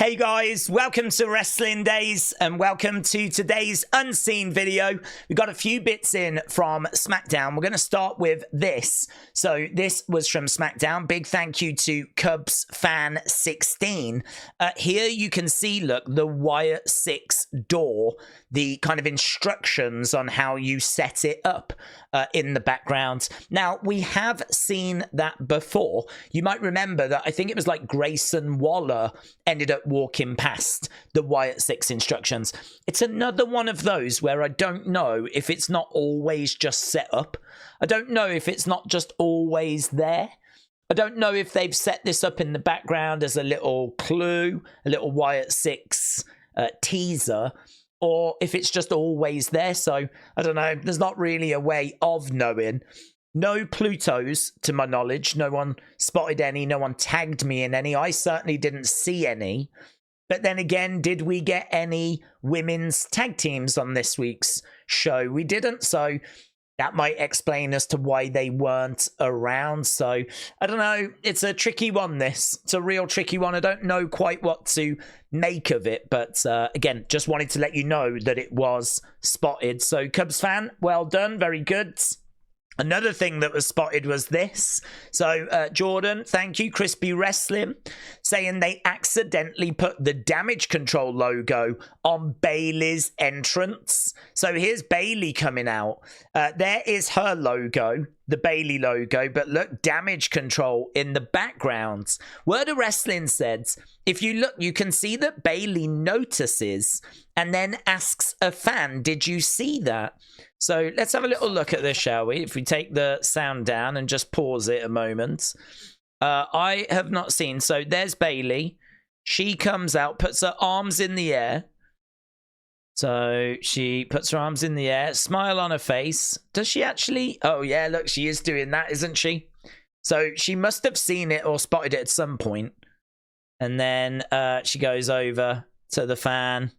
Hey guys, welcome to Wrestling Daze and welcome to today's unseen video. We've got a few bits in from Smackdown. We're going to start with this. So this was from Smackdown. Big thank you to Cubs fan 16. Here you can see, look, the Wyatt Sicks door, the kind of instructions on how you set it up in the background. Now, we have seen that before. You might remember that I think it was like Grayson Waller ended up walking past the Wyatt Sicks instructions. It's another one of those where I don't know if it's not always just set up. I don't know if it's not just always there. I don't know if they've set this up in the background as a little clue, a little Wyatt Sicks teaser, or if it's just always there. So I don't know. There's not really a way of knowing. No Plutos, to my knowledge. No one spotted any. No one tagged me in any. I certainly didn't see any. But then again, did we get any women's tag teams on this week's show? We didn't. So that might explain as to why they weren't around. So I don't know. It's a tricky one, this. It's a real tricky one. I don't know quite what to make of it. But again, just wanted to let you know that it was spotted. So Cubs fan, well done. Very good. Another thing that was spotted was this. So, Jordan, thank you, Crispy Wrestling, saying they accidentally put the Damage Control logo on Bayley's entrance. So here's Bayley coming out. There is her logo, the Bayley logo, but look, Damage Control in the background. Word of Wrestling said, if you look, you can see that Bayley notices and then asks a fan, did you see that? So let's have a little look at this, shall we? If we take the sound down and just pause it a moment. I have not seen. So there's Bayley. She comes out, puts her arms in the air. So she puts her arms in the air, smile on her face. Does she actually? Oh, yeah, look, she is doing that, isn't she? So she must have seen it or spotted it at some point. And then she goes over to the fan.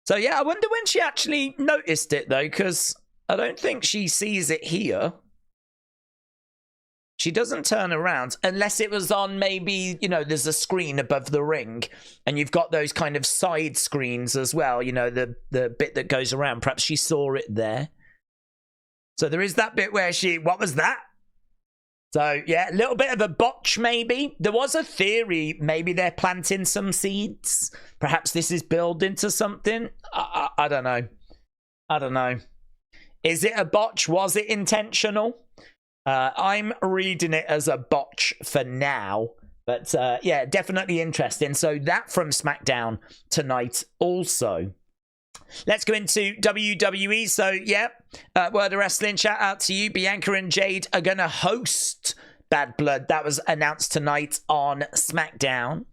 So, yeah, I wonder when she actually noticed it, though, because I don't think she sees it here. She doesn't turn around unless it was on maybe, you know, there's a screen above the ring and you've got those kind of side screens as well, you know, the bit that goes around. Perhaps she saw it there. So there is that bit where she, what was that? So, yeah, a little bit of a botch, maybe. There was a theory, maybe they're planting some seeds. Perhaps this is building to something. I don't know. I don't know. Is it a botch? Was it intentional? I'm reading it as a botch for now. But, yeah, definitely interesting. So that from Smackdown tonight also. Let's go into WWE. So, yeah, Word of Wrestling, shout out to you. Bianca and Jade are going to host Bad Blood. That was announced tonight on SmackDown.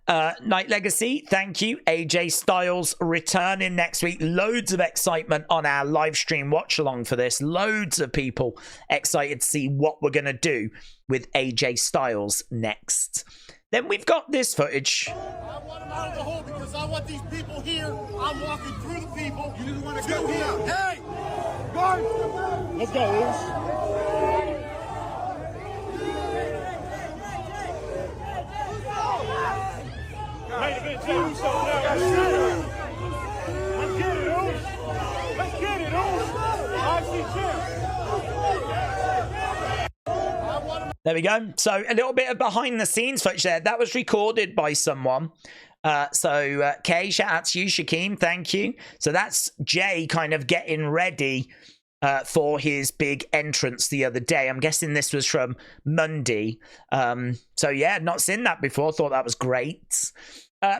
Night Legacy, thank you. AJ Styles returning next week. Loads of excitement on our live stream watch along for this. Loads of people excited to see what we're going to do with AJ Styles next. Then we've got this footage. I want him out of the hole because I want these people here. I'm walking through the people. You just want to go here. Hey! Guys! Let's go, Oos. Jey Uso now. Let's get it, Oos. Let's get it, Oos. IC champ. There we go. So a little bit of behind the scenes footage there. That was recorded by someone. Kay, shout out to you. Shaquem, thank you. So that's Jay kind of getting ready for his big entrance the other day. I'm guessing this was from Monday. So yeah, not seen that before. Thought that was great.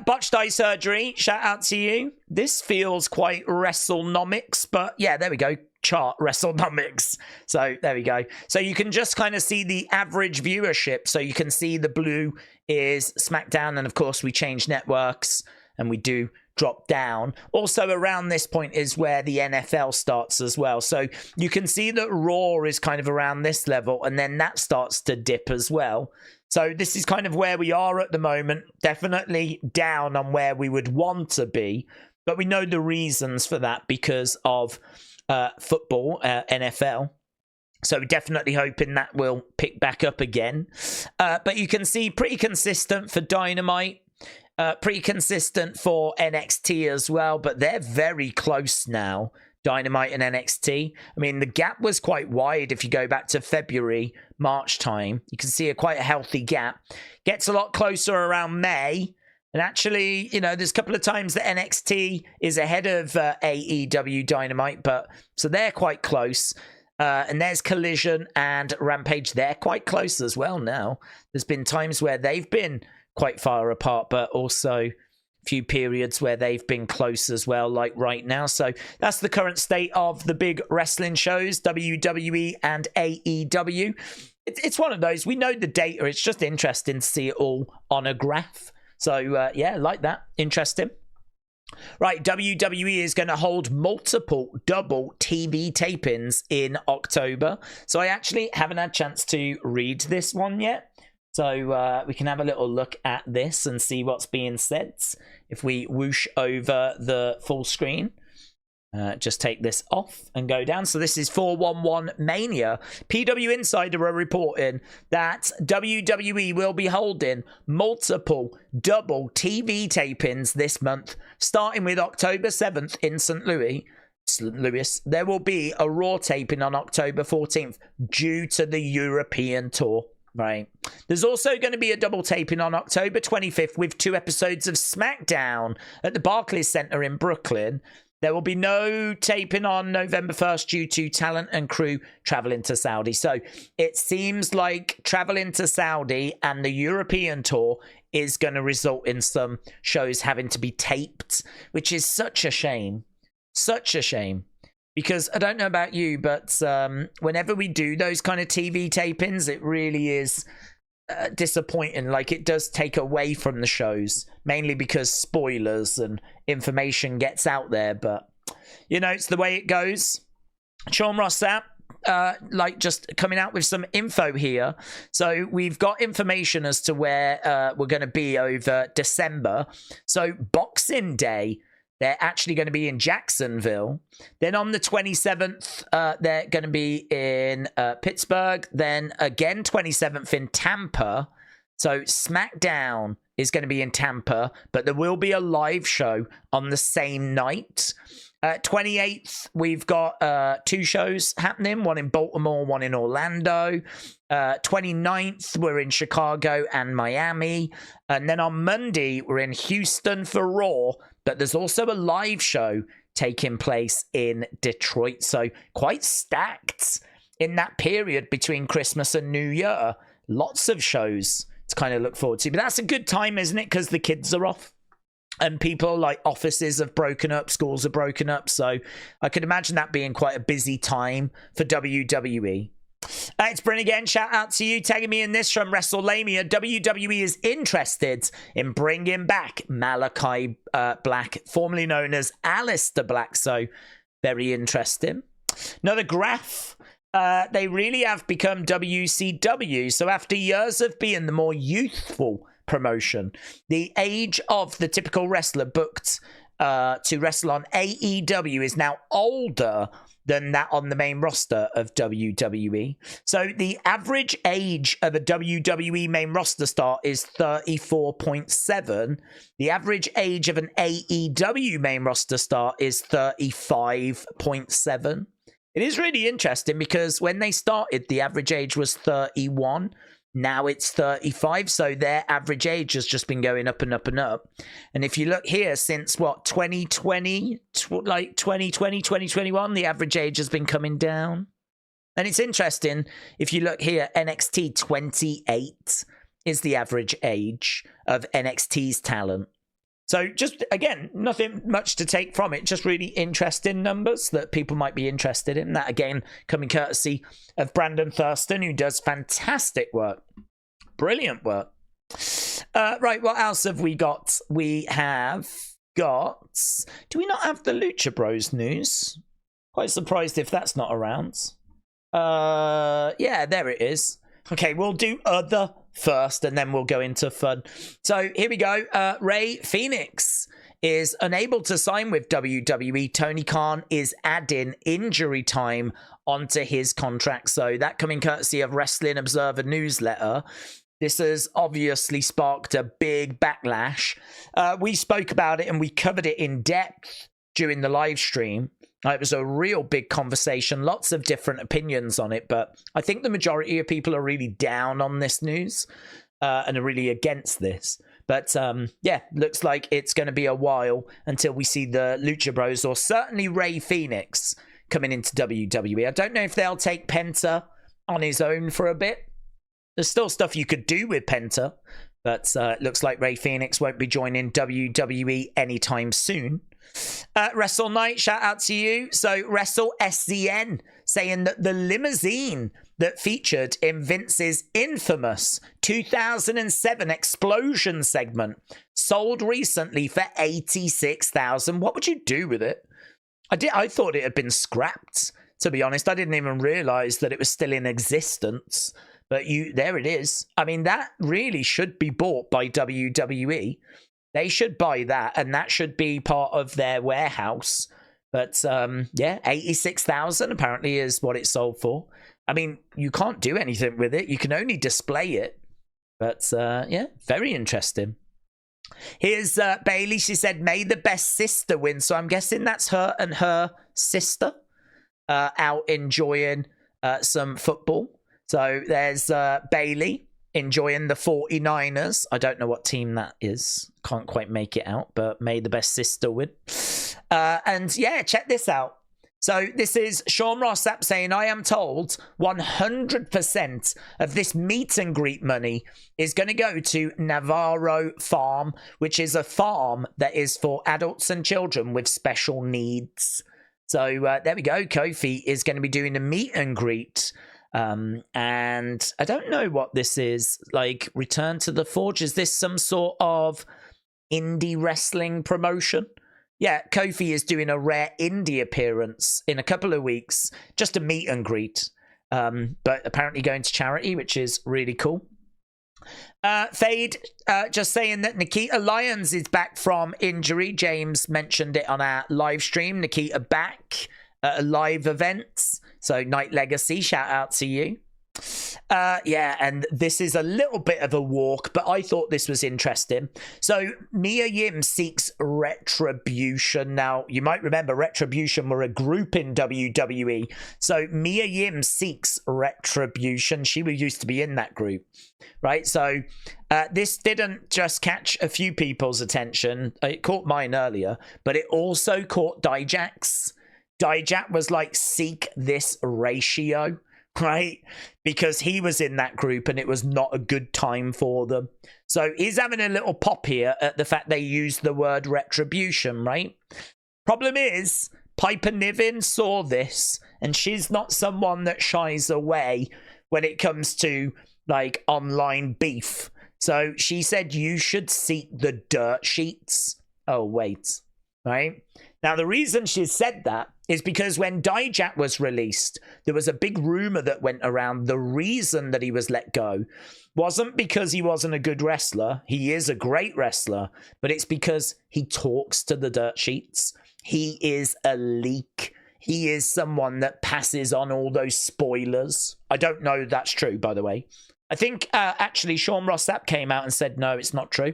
Botched eye surgery, shout out to you. This feels quite WrestleNomics, but yeah, there we go. Chart WrestleNomics. So there we go. So you can just kind of see the average viewership. So you can see the blue is SmackDown, and of course we change networks and we do drop down. Also around this point is where the NFL starts as well. So you can see that Raw is kind of around this level, and then that starts to dip as well. So this is kind of where we are at the moment. Definitely down on where we would want to be, but we know the reasons for that because of football, NFL. So we're definitely hoping that will pick back up again. But you can see pretty consistent for Dynamite. Pretty consistent for NXT as well, but they're very close now, Dynamite and NXT. I mean, the gap was quite wide if you go back to February, March time. You can see quite a healthy gap. Gets a lot closer around May. And actually, you know, there's a couple of times that NXT is ahead of AEW Dynamite, but so they're quite close. And there's Collision and Rampage. They're quite close as well now. There's been times where they've been quite far apart, but also a few periods where they've been close as well, like right now. So that's the current state of the big wrestling shows, WWE and AEW. It's one of those. We know the data. It's just interesting to see it all on a graph. So, yeah, like that. Interesting. Right, WWE is going to hold multiple double TV tapings in October. So I actually haven't had a chance to read this one yet. So we can have a little look at this and see what's being said. If we whoosh over the full screen. Just take this off and go down. So this is 411 Mania. PW Insider are reporting that WWE will be holding multiple double TV tapings this month, starting with October 7th in St. Louis. There will be a Raw taping on October 14th due to the European tour. Right. There's also going to be a double taping on October 25th with 2 episodes of SmackDown at the Barclays Center in Brooklyn. There will be no taping on November 1st due to talent and crew traveling to Saudi. So it seems like traveling to Saudi and the European tour is going to result in some shows having to be taped, which is such a shame. Such a shame. Because I don't know about you, but whenever we do those kind of TV tapings, it really is disappointing. Like, it does take away from the shows, mainly because spoilers and information gets out there. But you know, it's the way it goes. Sean Rossap, like, just coming out with some info here. So we've got information as to where we're going to be over December. So Boxing Day, they're actually going to be in Jacksonville. Then on the 27th, they're going to be in Pittsburgh. Then again, 27th in Tampa. So SmackDown is going to be in Tampa, but there will be a live show on the same night. 28th, we've got 2 shows happening, one in Baltimore, one in Orlando. 29th, we're in Chicago and Miami. And then on Monday, we're in Houston for Raw. But there's also a live show taking place in Detroit. So quite stacked in that period between Christmas and New Year. Lots of shows to kind of look forward to. But that's a good time, isn't it? Because the kids are off. And people, like, offices have broken up, schools have broken up. So I could imagine that being quite a busy time for WWE. It's Bryn again. Shout out to you tagging me in this from WrestleLamia. WWE is interested in bringing back Malakai Black, formerly known as Aleister Black. So very interesting. Another graph. They really have become WCW. So after years of being the more youthful promotion, the age of the typical wrestler booked to wrestle on AEW is now older than that on the main roster of WWE. So the average age of a WWE main roster star is 34.7. The average age of an AEW main roster star is 35.7. It is really interesting because when they started, the average age was 31. Now it's 35, so their average age has just been going up and up and up. And if you look here, since what, 2020, like 2020, 2021, the average age has been coming down. And it's interesting, if you look here, NXT 28 is the average age of NXT's talent. So just, again, nothing much to take from it. Just really interesting numbers that people might be interested in. That, again, coming courtesy of Brandon Thurston, who does fantastic work. Brilliant work. Right, what else have we got? We have got... Do we not have the Lucha Bros news? Quite surprised if that's not around. Yeah, there it is. Okay, we'll do other first and then we'll go into fun. So here we go. Rey Fenix is unable to sign with WWE. Tony Khan is adding injury time onto his contract. So that coming courtesy of Wrestling Observer newsletter. this has obviously sparked a big backlash. We spoke about it and we covered it in depth during the live stream. It was a real big conversation, lots of different opinions on it, but I think the majority of people are really down on this news and are really against this. But yeah, looks like it's going to be a while until we see the Lucha Bros, or certainly Rey Fenix, coming into WWE. I don't know if they'll take Penta on his own for a bit. There's still stuff you could do with Penta, but it looks like Rey Fenix won't be joining WWE anytime soon. Wrestle Night, shout out to you. So Wrestle SCN saying that the limousine that featured in Vince's infamous 2007 Explosion segment sold recently for $86,000. What would you do with it? I thought it had been scrapped, to be honest. I didn't even realize that it was still in existence. But there it is. I mean, that really should be bought by WWE. They should buy that, and that should be part of their warehouse. But yeah, $86,000 apparently is what it sold for. I mean, you can't do anything with it. You can only display it. But yeah, very interesting. Here's Bayley. She said, "May the best sister win." So I'm guessing that's her and her sister out enjoying some football. So there's Bayley enjoying the 49ers. I don't know what team that is. Can't quite make it out, but may the best sister win. And yeah, check this out. So this is Sean Ross Sapp saying, "I am told 100% of this meet and greet money is going to go to Navarro Farm, which is a farm that is for adults and children with special needs." So there we go. Kofi is going to be doing a meet and greet. And I don't know what this is, like Return to the Forge. Is this some sort of indie wrestling promotion? Yeah, Kofi is doing a rare indie appearance in a couple of weeks, just a meet and greet, but apparently going to charity, which is really cool. Fade just saying that Nikkita Lyons is back from injury. James mentioned it on our live stream. Nikkita back at a live event. So Night Legacy, shout out to you. Yeah, and this is a little bit of a walk, but I thought this was interesting. So Mia Yim seeks Retribution. Now, you might remember Retribution were a group in WWE. So Mia Yim seeks Retribution. She used to be in that group, right? So this didn't just catch a few people's attention. It caught mine earlier, but it also caught Dijak's. Dijak was like, seek this ratio, right? Because he was in that group and it was not a good time for them. So he's having a little pop here at the fact they used the word retribution, right? Problem is, Piper Niven saw this and she's not someone that shies away when it comes to like online beef. So she said, you should seek the dirt sheets. Oh, wait, right? Now, the reason she said that is because when Dijak was released, there was a big rumor that went around. The reason that he was let go wasn't because he wasn't a good wrestler. He is a great wrestler, but it's because he talks to the dirt sheets. He is a leak. He is someone that passes on all those spoilers. I don't know that's true, by the way. I think actually Sean Ross Sapp came out and said, no, it's not true.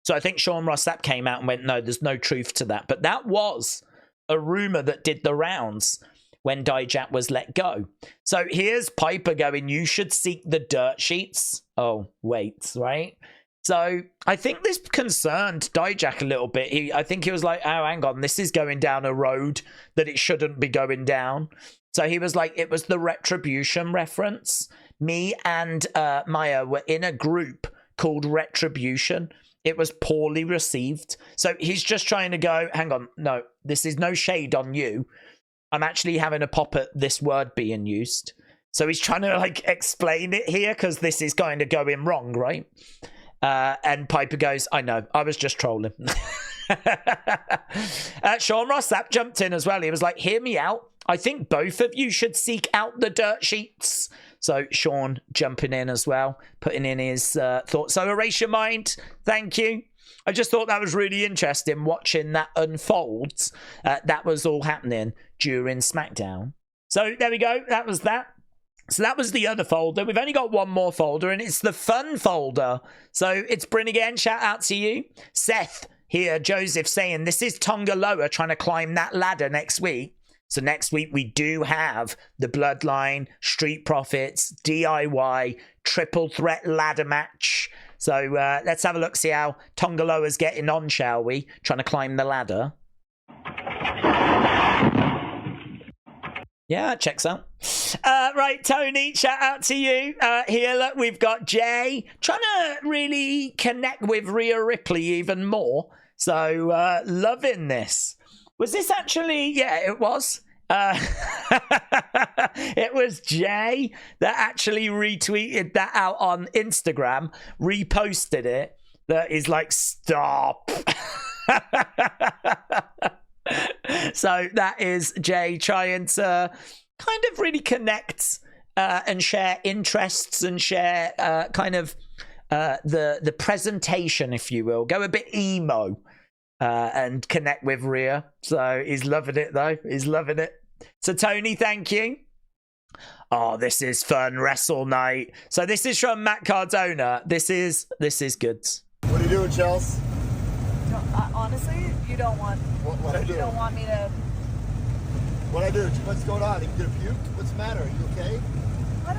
So I think Sean Ross Sapp came out and went, no, there's no truth to that. But that was a rumor that did the rounds when Dijak was let go. So here's Piper going, you should seek the dirt sheets. Oh, wait, right? So I think this concerned Dijak a little bit. I think he was like, oh, hang on, this is going down a road that it shouldn't be going down. So he was like, it was the Retribution reference. Me and Maya were in a group called Retribution. It was poorly received. So he's just trying to go, hang on, no, this is no shade on you. I'm actually having a pop at this word being used. So he's trying to like explain it here because this is kind of going wrong, right? And Piper goes, I know, I was just trolling. Sean Ross Sapp jumped in as well. He was like, hear me out. I think both of you should seek out the dirt sheets. So Sean jumping in as well, putting in his thoughts. So erase your mind. Thank you. I just thought that was really interesting watching that unfold. That was all happening during SmackDown. So there we go. That was that. So that was the other folder. We've only got one more folder, and it's the fun folder. So it's Bryn again. Shout out to you. Seth here, Joseph saying, this is Tonga Loa trying to climb that ladder next week. So next week we do have the Bloodline, Street Profits, DIY, triple threat ladder match. So let's have a look, see how Tonga Loa's getting on, shall we? Trying to climb the ladder. Yeah, checks out. Right, Tony, shout out to you. Here, look, we've got Jay trying to really connect with Rhea Ripley even more. So, loving this. Was this actually... Yeah, it was. It was Jay that actually retweeted that out on Instagram, reposted it, that is like, stop. So that is Jay trying to kind of really connect and share interests and share kind of the presentation, if you will. Go a bit emo and connect with Rhea. So he's loving it, though. He's loving it. So Tony, thank you. Oh, this is fun. Wrestle night. So this is from Matt Cardona. This is good. What are you doing, Chels? Honestly, you don't want. What I do? You don't want me to. What I do? What's going on? You did a puke? What's the matter? Are you okay? Why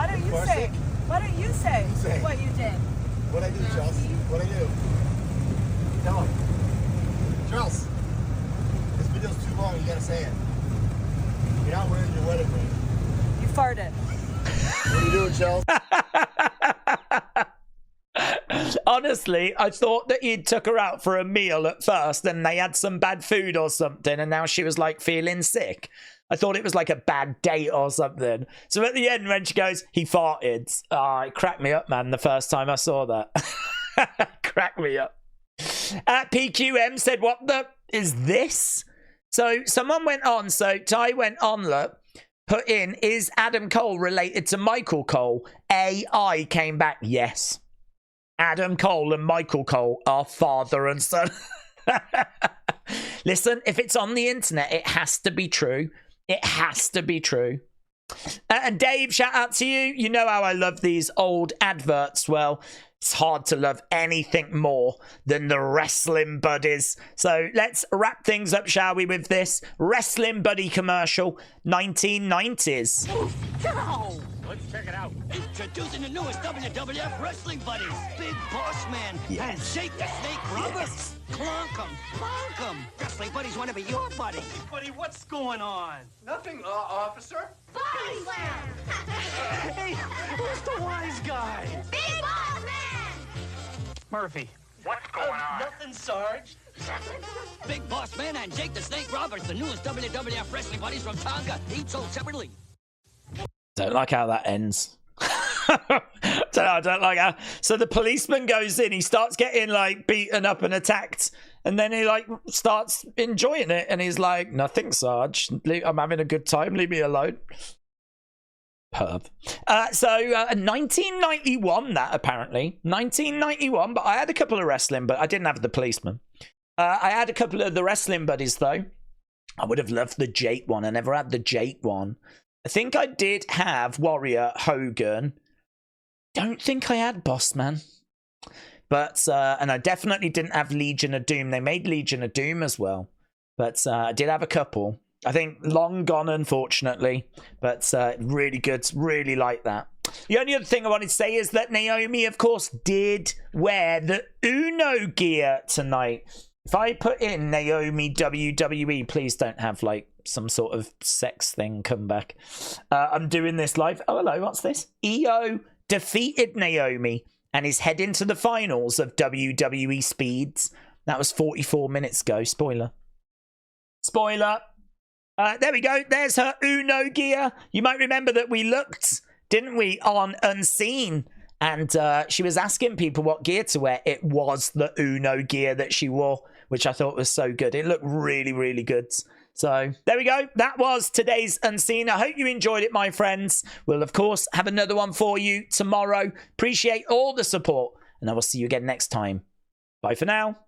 don't you say? Sick? Why don't you say Say. what you did? What I do, Chels? What I do? Tell him. Chels, this video's too long. You gotta say it. You're not wearing your wedding ring. You farted. What are you doing, Chels? Honestly, I thought that you took her out for a meal at first and they had some bad food or something, and now she was like feeling sick. I thought it was like a bad date or something. So at the end when she goes, he farted. It cracked me up, man, the first time I saw that. Cracked me up. PQM said, what the is this? So someone went on, so Ty went on, look, put in, is Adam Cole related to Michael Cole? AI came back, yes. Adam Cole and Michael Cole are father and son. Listen, if it's on the internet, it has to be true. It has to be true. And Dave, shout out to you. You know how I love these old adverts. Well, it's hard to love anything more than the Wrestling Buddies. So let's wrap things up, shall we, with this Wrestling Buddy commercial, 1990s. Go! Let's check it out. Introducing the newest WWF Wrestling Buddies. Big Boss Man and Jake the Snake Roberts. Clunk 'em, bonk 'em. Wrestling Buddies want to be your buddy. Buddy, what's going on? Nothing, officer. Body slam! Hey, where's the wise guy? Big Boss Man! Murphy. What's going on? Nothing, Sarge. Big Boss Man and Jake the Snake Roberts, the newest WWF Wrestling Buddies from Tonga, each sold separately. Don't like how that ends. I don't like how. So the policeman goes in, he starts getting like beaten up and attacked, and then he like starts enjoying it, and he's like, nothing, Sarge. I'm having a good time. Leave me alone. Perv. So 1991, that apparently 1991. But I had a couple of wrestling, but I didn't have the policeman. I had a couple of the Wrestling Buddies though. I would have loved the Jake one. I never had the Jake one. I think I did have Warrior, Hogan. Don't think I had Boss Man. But, and I definitely didn't have Legion of Doom. They made Legion of Doom as well. But I did have a couple. I think long gone, unfortunately. But really good. Really like that. The only other thing I wanted to say is that Naomi, of course, did wear the Uno gear tonight. If I put in Naomi WWE, please don't have like some sort of sex thing come back. I'm doing this live. Oh, hello, what's this? EO defeated Naomi and is heading to the finals of WWE Speeds. That was 44 minutes ago. Spoiler. Spoiler. There we go. There's her Uno gear. You might remember that we looked, didn't we, on Unseen. And she was asking people what gear to wear. It was the Uno gear that she wore, which I thought was so good. It looked really, really good. So there we go. That was today's Unseen. I hope you enjoyed it, my friends. We'll, of course, have another one for you tomorrow. Appreciate all the support, and I will see you again next time. Bye for now.